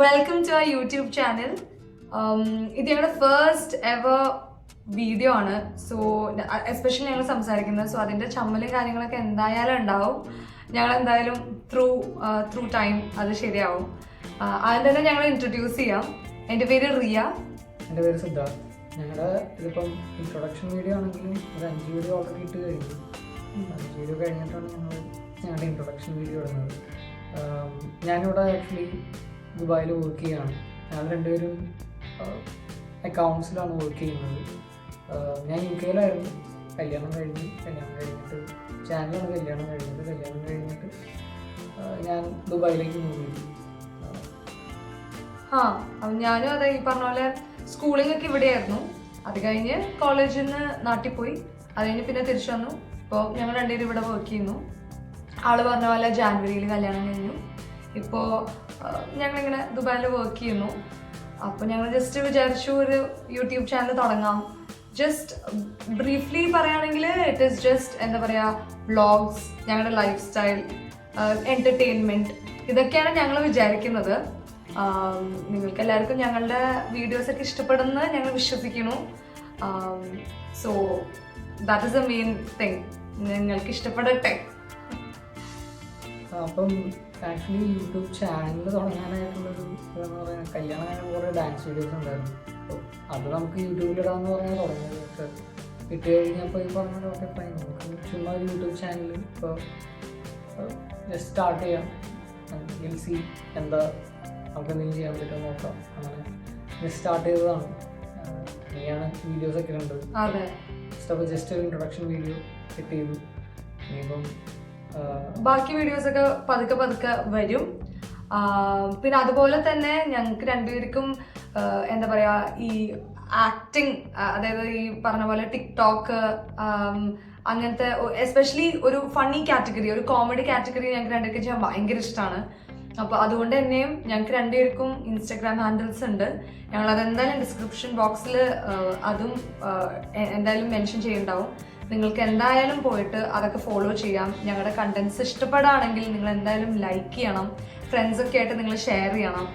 Welcome to our YouTube channel. ഇത് ഞങ്ങളുടെ first ever video ആണ്. സോ എസ്പെഷ്യലി ഞങ്ങൾ സംസാരിക്കുന്നത്, സോ അതിൻ്റെ ചമ്മലും കാര്യങ്ങളൊക്കെ എന്തായാലും ഉണ്ടാവും. ഞങ്ങൾ എന്തായാലും ത്രൂ ടൈം അത് ശരിയാവും. ആദ്യം തന്നെ ഞങ്ങൾ ഇൻട്രൊഡ്യൂസ് ചെയ്യാം. എൻ്റെ പേര് റിയ. എൻ്റെ പേര് സിദ്ധാർത്ഥ്. ഞങ്ങളുടെ ഇതിപ്പം ഇൻട്രൊഡക്ഷൻ വീഡിയോ ആണെങ്കിലും ഒരു 5 വീഡിയോ ഓൾറെഡി ഇട്ട് കഴിഞ്ഞു. 5 വീഡിയോ കഴിഞ്ഞിട്ടാണ് ഞങ്ങളുടെ ഇൻട്രൊഡക്ഷൻ വീഡിയോ ഇടുന്നത്. ഞാനിവിടെ ആക്ച്വലി ദുബായിൽ വർക്ക് ചെയ്യുകയാണ്. ഞങ്ങൾ രണ്ടുപേരും അക്കൗണ്ട്സിലാണ് വർക്ക് ചെയ്യുന്നത്. ഞാൻ UK കല്യാണം കഴിഞ്ഞിട്ട് ചാനലാണ് കല്യാണം കഴിഞ്ഞിട്ട് ഞാൻ ദുബായിലേക്ക് മൂവ് ചെയ്തു. ഞാനും അതെ, ഈ പറഞ്ഞ പോലെ സ്കൂളിംഗ് ഒക്കെ ഇവിടെയായിരുന്നു. അത് കഴിഞ്ഞ് കോളേജിൽ നിന്ന് നാട്ടിൽ പോയി. അത് കഴിഞ്ഞ് പിന്നെ തിരിച്ചു വന്നു. ഇപ്പോൾ ഞങ്ങൾ രണ്ടുപേരും ഇവിടെ വർക്ക് ചെയ്യുന്നു. ആള് പറഞ്ഞ പോലെ ജാനുവരിയിൽ കല്യാണം കഴിഞ്ഞു. ഇപ്പോൾ ഞങ്ങളിങ്ങനെ ദുബായിൽ വർക്ക് ചെയ്യുന്നു. അപ്പോൾ ഞങ്ങൾ ജസ്റ്റ് വിചാരിച്ചു ഒരു യൂട്യൂബ് ചാനൽ തുടങ്ങാം. ജസ്റ്റ് ബ്രീഫ്ലി പറയുകയാണെങ്കിൽ ഇറ്റ് ഈസ് ജസ്റ്റ് എന്താ പറയുക, വ്ളോഗ്സ്, ഞങ്ങളുടെ ലൈഫ് സ്റ്റൈൽ, എൻ്റർടൈൻമെൻറ്റ്, ഇതൊക്കെയാണ് ഞങ്ങൾ വിചാരിക്കുന്നത്. നിങ്ങൾക്ക് എല്ലാവർക്കും ഞങ്ങളുടെ വീഡിയോസൊക്കെ ഇഷ്ടപ്പെടുമെന്ന് ഞങ്ങൾ വിശ്വസിക്കുന്നു. So that is the main thing. നിങ്ങൾക്ക് ഇഷ്ടപ്പെടട്ടെ. അപ്പം ആക്ച്വലി യൂട്യൂബ് ചാനൽ തുടങ്ങാനായിട്ടുള്ളൊരു എന്താ പറയുക, കല്യാണം കഴിഞ്ഞ കുറേ ഡാൻസ് വീഡിയോസ് ഉണ്ടായിരുന്നു. അപ്പോൾ അത് നമുക്ക് യൂട്യൂബിലിടാമെന്ന് പറഞ്ഞാൽ തുടങ്ങിയത്. പക്ഷേ ഇട്ട് കഴിഞ്ഞപ്പോൾ ഈ പറഞ്ഞ ഓക്കെ ഫൈൻ, നമുക്ക് ചുമ്മാ ഒരു യൂട്യൂബ് ചാനൽ ഇപ്പോൾ ജസ്റ്റ് സ്റ്റാർട്ട് ചെയ്യാം. വിൽ സി എന്താ നമുക്ക് എന്തെങ്കിലും ചെയ്യാൻ പറ്റുമോ നോക്കാം. അങ്ങനെ ജസ്റ്റ് സ്റ്റാർട്ട് ചെയ്തതാണ്. ഇനിയാണ് വീഡിയോസൊക്കെ ഉണ്ട്. അപ്പോൾ ജസ്റ്റ് ഒരു ഇൻട്രൊഡക്ഷൻ വീഡിയോ സെറ്റ് ചെയ്തു. ഇനിയിപ്പം ബാക്കി വീഡിയോസൊക്കെ പതുക്കെ വരും. പിന്നെ അതുപോലെ തന്നെ ഞങ്ങൾക്ക് രണ്ടുപേർക്കും എന്താ പറയുക, ഈ ആക്ടിങ്, അതായത് ഈ പറഞ്ഞ പോലെ ടിക്ടോക്ക്, അങ്ങനത്തെ എസ്പെഷ്യലി ഒരു ഫണ്ണി കാറ്റഗറി, ഒരു കോമഡി കാറ്റഗറി ഞങ്ങൾക്ക് രണ്ടുപേർക്കും ചെയ്യാൻ ഭയങ്കര ഇഷ്ടമാണ്. അപ്പോൾ അതുകൊണ്ട് തന്നെയും ഞങ്ങൾക്ക് രണ്ടുപേർക്കും ഇൻസ്റ്റാഗ്രാം ഹാൻഡിൽസ് ഉണ്ട്. ഞങ്ങൾ അതെന്തായാലും ഡിസ്ക്രിപ്ഷൻ ബോക്സിൽ അതും എന്തായാലും മെൻഷൻ ചെയ്യുന്നുണ്ടാവും. നിങ്ങൾക്ക് എന്തായാലും പോയിട്ട് അതൊക്കെ ഫോളോ ചെയ്യാം. ഞങ്ങളുടെ കണ്ടൻസ് ഇഷ്ടപ്പെടുകയാണെങ്കിൽ നിങ്ങൾ എന്തായാലും ലൈക്ക് ചെയ്യണം. ഫ്രണ്ട്സൊക്കെ ആയിട്ട് നിങ്ങൾ ഷെയർ ചെയ്യണം.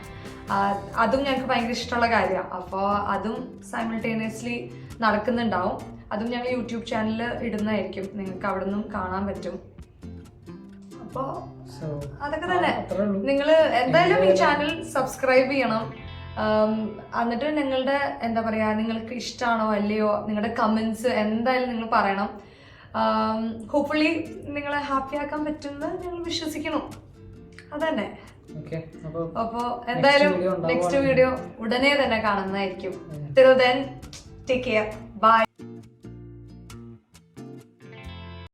അതും ഞങ്ങൾക്ക് ഭയങ്കര ഇഷ്ടമുള്ള കാര്യമാണ്. അപ്പോൾ അതും സൈമിൾട്ടേനിയസ്ലി നടക്കുന്നുണ്ടാവും. അതും ഞങ്ങൾ യൂട്യൂബ് ചാനലിൽ ഇടുന്നതായിരിക്കും. നിങ്ങൾക്ക് അവിടെ നിന്നും കാണാൻ പറ്റും. അപ്പോൾ അതൊക്കെ തന്നെ. നിങ്ങൾ എന്തായാലും ഈ ചാനൽ സബ്സ്ക്രൈബ് ചെയ്യണം. എന്നിട്ട് നിങ്ങളുടെ എന്താ പറയുക, നിങ്ങൾക്ക് ഇഷ്ടമാണോ അല്ലയോ, നിങ്ങളുടെ കമൻസ് എന്തായാലും നിങ്ങൾ പറയണം. ഹോപ്പ്ഫുള്ളി നിങ്ങളെ ഹാപ്പി ആക്കാൻ പറ്റുമെന്ന് ഞങ്ങൾ വിശ്വസിക്കണം. അതന്നെ. അപ്പോൾ എന്തായാലും നെക്സ്റ്റ് വീഡിയോ ഉടനെ തന്നെ കാണുന്നതായിരിക്കും. Till then, take care. Bye.